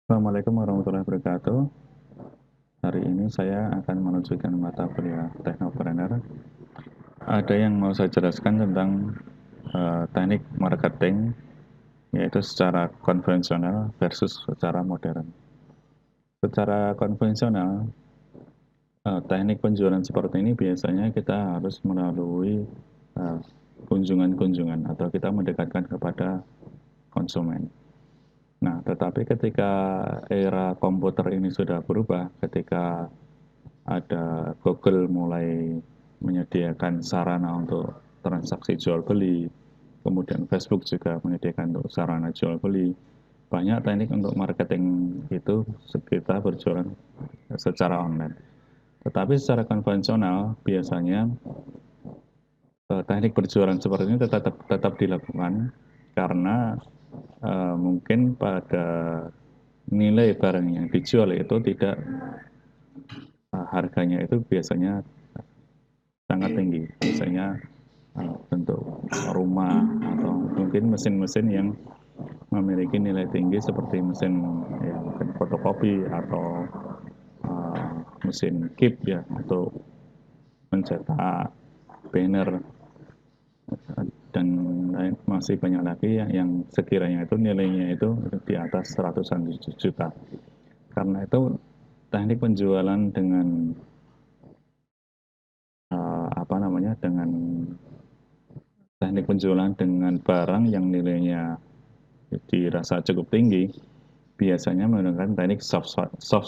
Assalamualaikum warahmatullahi wabarakatuh. Hari ini saya akan menunjukkan mata kuliah Teknopreneur. Ada yang mau saya jelaskan tentang teknik marketing, yaitu secara konvensional versus secara modern. Secara konvensional, teknik penjualan seperti ini biasanya kita harus melalui eh, kunjungan-kunjungan atau kita mendekatkan kepada konsumen. Nah, tetapi ketika era komputer ini sudah berubah, ketika ada Google mulai menyediakan sarana untuk transaksi jual beli, kemudian Facebook juga menyediakan untuk sarana jual beli. Banyak teknik untuk marketing itu kita berjualan secara online. Tetapi secara konvensional biasanya teknik berjualan seperti ini tetap dilakukan karena mungkin pada nilai barang yang dijual itu tidak harganya itu biasanya sangat tinggi. Misalnya bentuk rumah atau mungkin mesin-mesin yang memiliki nilai tinggi seperti mesin ya mungkin fotokopi atau mesin keep ya untuk mencetak banner dan masih banyak lagi yang sekiranya itu nilainya itu di atas ratusan juta. Karena itu teknik penjualan dengan apa namanya dengan teknik penjualan dengan barang yang nilainya dirasa cukup tinggi biasanya menggunakan teknik soft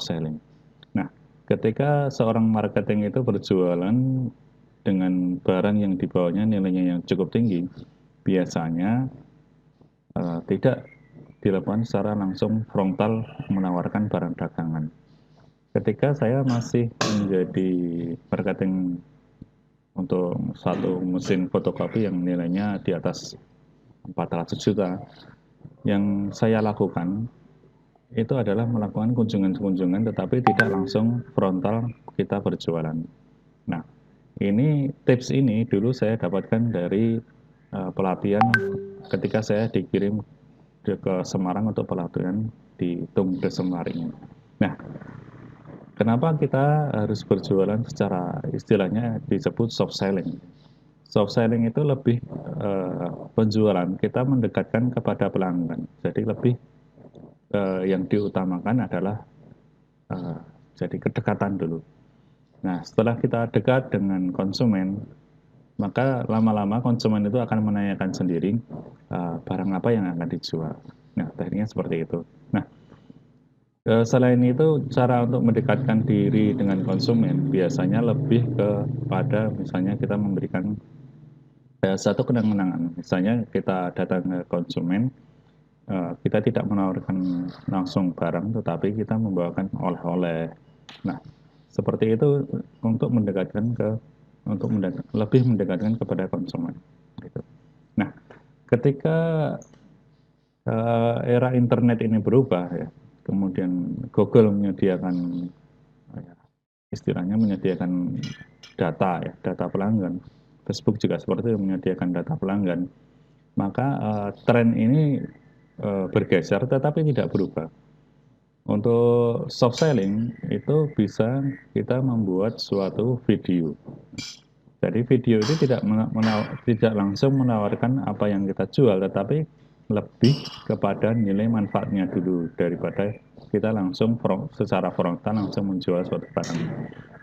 selling. Nah, ketika seorang marketing itu berjualan dengan barang yang dibawanya nilainya yang cukup tinggi, biasanya tidak dilakukan secara langsung frontal menawarkan barang dagangan. Ketika saya masih menjadi marketing untuk satu mesin fotokopi yang nilainya di atas 400 juta, yang saya lakukan itu adalah melakukan kunjungan-kunjungan tetapi tidak langsung frontal kita berjualan. Nah, ini tips ini dulu saya dapatkan dari pelatihan ketika saya dikirim ke Semarang untuk pelatihan di Tung Desemaring. Nah, kenapa kita harus berjualan secara istilahnya disebut soft selling? Soft selling itu lebih penjualan kita mendekatkan kepada pelanggan. Jadi lebih yang diutamakan adalah uh, jadi kedekatan dulu. Nah, setelah kita dekat dengan konsumen, maka lama-lama konsumen itu akan menanyakan sendiri barang apa yang akan dijual. Nah, tekniknya seperti itu. Nah, selain itu, cara untuk mendekatkan diri dengan konsumen biasanya lebih kepada misalnya kita memberikan satu kenang-kenangan. Misalnya kita datang ke konsumen, kita tidak menawarkan langsung barang, tetapi kita membawakan oleh-oleh. Nah, seperti itu untuk mendekatkan lebih mendekatkan kepada konsumen. Gitu. Nah, ketika era internet ini berubah ya, kemudian Google menyediakan ya, istilahnya menyediakan data ya, data pelanggan. Facebook juga seperti itu menyediakan data pelanggan. Maka tren ini bergeser tetapi tidak berubah. Untuk soft selling itu bisa kita membuat suatu video. Jadi video itu tidak langsung menawarkan apa yang kita jual, tetapi lebih kepada nilai manfaatnya dulu daripada kita langsung secara frontal langsung menjual suatu barang.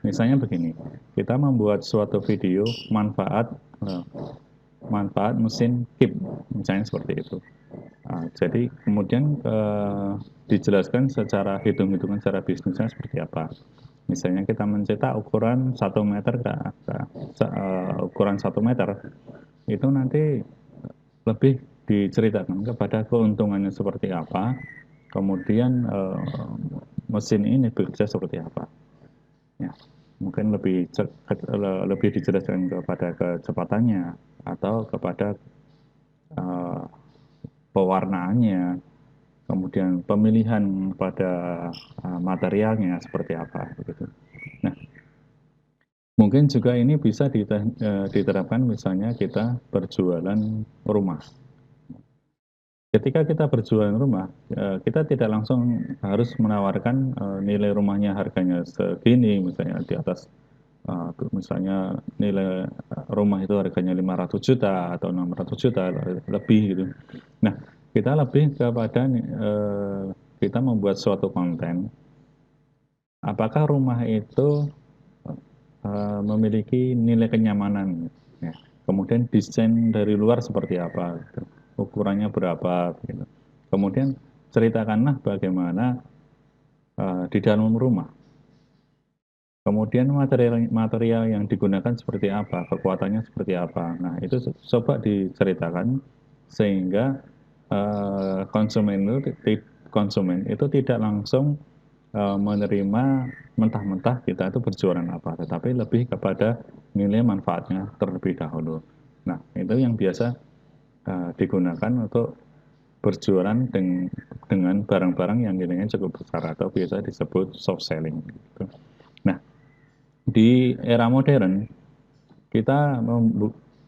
Misalnya begini, kita membuat suatu video eh, manfaat mesin keep, misalnya seperti itu. Jadi kemudian dijelaskan secara hitung-hitungan secara bisnisnya seperti apa. Misalnya kita mencetak ukuran 1 meter ukuran 1 meter itu nanti lebih diceritakan kepada keuntungannya seperti apa, kemudian mesin ini bekerja seperti apa. Ya, mungkin lebih dijelaskan kepada kecepatannya atau kepada uh, pewarnaannya, kemudian pemilihan pada materialnya seperti apa begitu. Nah, mungkin juga ini bisa diterapkan misalnya kita berjualan rumah. ketika kita berjualan rumah, kita tidak langsung harus menawarkan nilai rumahnya harganya segini, misalnya di atas misalnya nilai rumah itu harganya 500 juta atau 600 juta lebih gitu. Nah, kita lebih kepada kita membuat suatu konten. Apakah rumah itu memiliki nilai kenyamanan, ya. Kemudian desain dari luar seperti apa, gitu. Ukurannya berapa, gitu. Kemudian ceritakanlah bagaimana di dalam rumah. Kemudian material yang digunakan seperti apa, kekuatannya seperti apa. Nah, itu coba diceritakan sehingga konsumen itu tidak langsung menerima mentah-mentah kita itu berjualan apa, tetapi lebih kepada nilai manfaatnya terlebih dahulu. Nah, itu yang biasa digunakan untuk berjualan dengan barang-barang yang nilainya cukup besar atau biasa disebut soft selling. Gitu. Nah, di era modern kita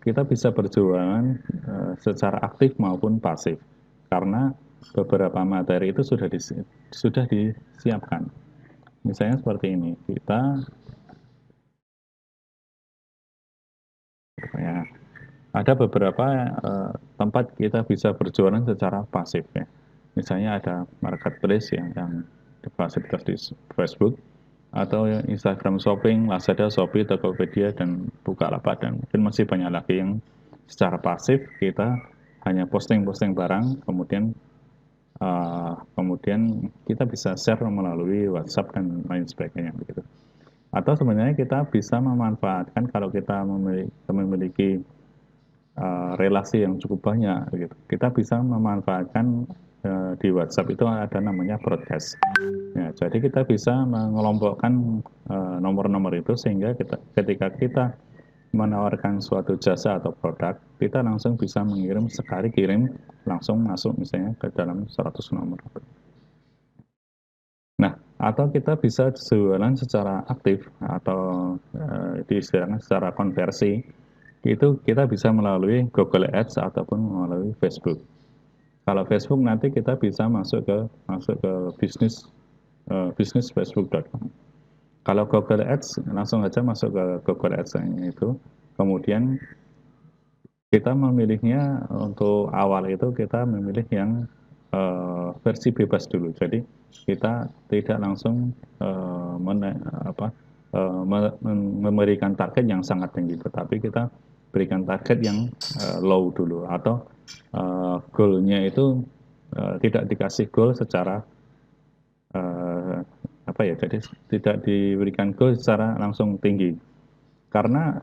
kita bisa berjualan secara aktif maupun pasif karena beberapa materi itu sudah disiapkan. Misalnya seperti ini, kita ya, ada beberapa tempat kita bisa berjualan secara pasif ya. Misalnya ada marketplace yang fasilitas di Facebook atau Instagram Shopping, Lazada, Shopee, Tokopedia, dan Bukalapak, dan mungkin masih banyak lagi yang secara pasif kita hanya posting-posting barang, kemudian kita bisa share melalui WhatsApp dan lain sebagainya begitu. Atau sebenarnya kita bisa memanfaatkan kalau kita memiliki relasi yang cukup banyak gitu. Kita bisa memanfaatkan di WhatsApp itu ada namanya broadcast. Ya, jadi kita bisa mengelompokkan nomor-nomor itu sehingga ketika kita menawarkan suatu jasa atau produk, kita langsung bisa mengirim sekali kirim langsung masuk misalnya ke dalam 100 nomor. Nah, atau kita bisa jualan secara aktif atau diistilahkan secara konversi, itu kita bisa melalui Google Ads ataupun melalui Facebook. Kalau Facebook nanti kita bisa masuk ke bisnis facebook.com. Kalau Google Ads langsung aja masuk ke Google Ads itu. Kemudian kita memilihnya untuk awal itu kita memilih yang versi bebas dulu. Jadi kita tidak langsung memberikan target yang sangat tinggi, tetapi kita berikan target yang low dulu atau goalnya itu tidak dikasih goal secara uh, apa ya? Jadi tidak diberikan goal secara langsung tinggi karena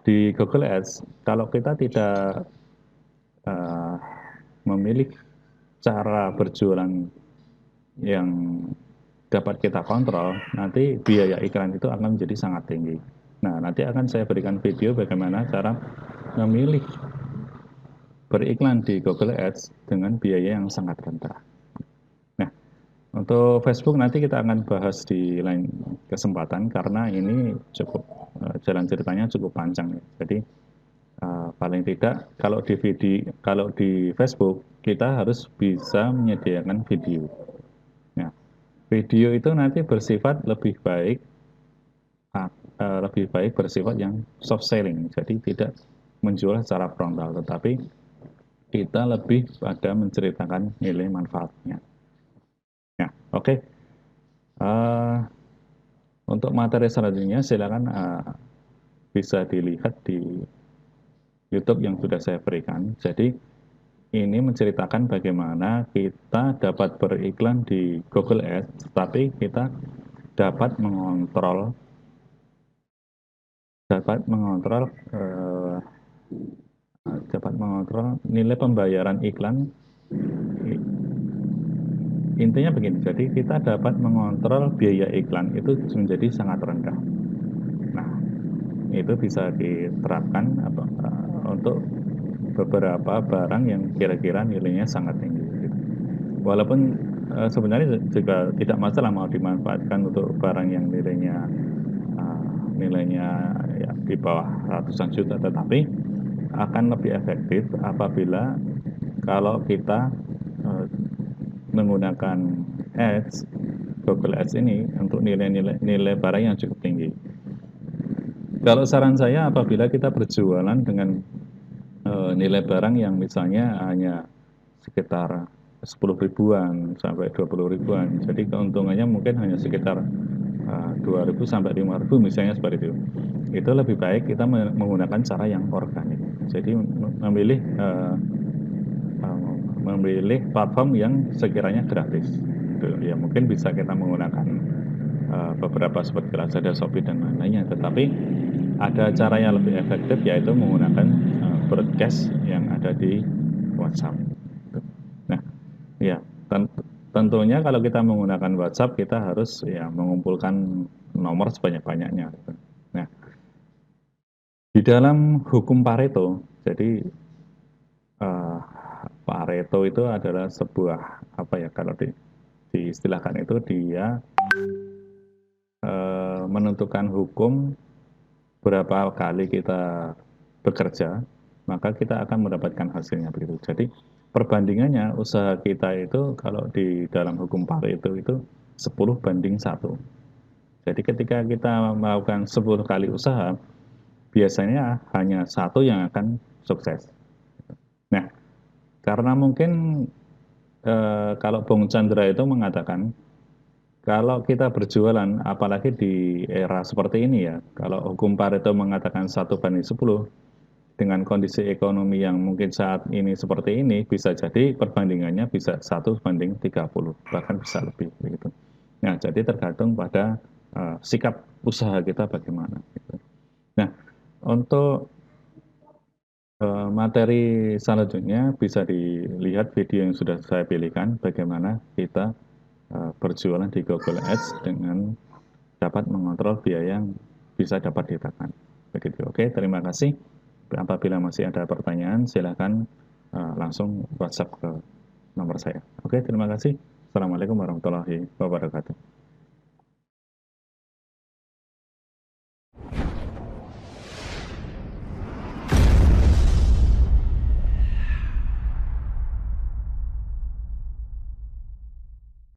di Google Ads kalau kita tidak uh, memilih cara berjualan yang dapat kita kontrol, nanti biaya iklan itu akan menjadi sangat tinggi. Nah, nanti akan saya berikan video bagaimana cara memilih beriklan di Google Ads dengan biaya yang sangat rendah. Nah, untuk Facebook nanti kita akan bahas di lain kesempatan karena ini cukup jalan ceritanya cukup panjang ya. Jadi paling tidak kalau di Facebook kita harus bisa menyediakan video. Nah, video itu nanti bersifat lebih baik bersifat yang soft selling. Jadi tidak menjual secara frontal, tetapi kita lebih pada menceritakan nilai manfaatnya. Ya, oke. Okay. Untuk materi selanjutnya silakan bisa dilihat di YouTube yang sudah saya berikan. Jadi ini menceritakan bagaimana kita dapat beriklan di Google Ads, tapi kita dapat mengontrol dapat mengontrol eh, dapat mengontrol nilai pembayaran iklan. Intinya begini, jadi kita dapat mengontrol biaya iklan itu menjadi sangat rendah. Nah, itu bisa diterapkan untuk beberapa barang yang kira-kira nilainya sangat tinggi. Walaupun sebenarnya juga tidak masalah mau dimanfaatkan untuk barang yang nilainya ya, di bawah ratusan juta, tetapi akan lebih efektif apabila kalau kita menggunakan Ads, Google Ads ini untuk nilai barang yang cukup tinggi. Kalau saran saya, apabila kita berjualan dengan nilai barang yang misalnya hanya sekitar 10 ribuan sampai 20 ribuan, jadi keuntungannya mungkin hanya sekitar 2.000 sampai 5.000 misalnya seperti itu lebih baik kita menggunakan cara yang organik. Jadi memilih platform yang sekiranya gratis. Ya mungkin bisa kita menggunakan beberapa seperti Lazada, Shopee dan lain-lainnya. Tetapi ada cara yang lebih efektif, yaitu menggunakan broadcast yang ada di WhatsApp. Nah, ya tentunya kalau kita menggunakan WhatsApp, kita harus ya mengumpulkan nomor sebanyak-banyaknya. Nah, di dalam hukum Pareto, jadi Pareto itu adalah sebuah apa ya, kalau diistilahkan itu dia menentukan hukum berapa kali kita bekerja, maka kita akan mendapatkan hasilnya begitu. Jadi perbandingannya usaha kita itu kalau di dalam hukum Pareto itu 10:1. Jadi ketika kita melakukan 10 kali usaha, biasanya hanya satu yang akan sukses. Nah, karena mungkin kalau Bung Chandra itu mengatakan, kalau kita berjualan, apalagi di era seperti ini ya, kalau hukum Pareto mengatakan 1:10, dengan kondisi ekonomi yang mungkin saat ini seperti ini, bisa jadi perbandingannya bisa 1:30, bahkan bisa lebih begitu. Nah, jadi tergantung pada sikap usaha kita bagaimana. Gitu. Nah, untuk materi selanjutnya bisa dilihat video yang sudah saya pilihkan, bagaimana kita berjualan di Google Ads dengan dapat mengontrol biaya yang bisa dapat ditekan. Begitu. Oke, terima kasih. Apabila masih ada pertanyaan, silakan langsung WhatsApp ke nomor saya. Oke, terima kasih. Assalamualaikum warahmatullahi wabarakatuh.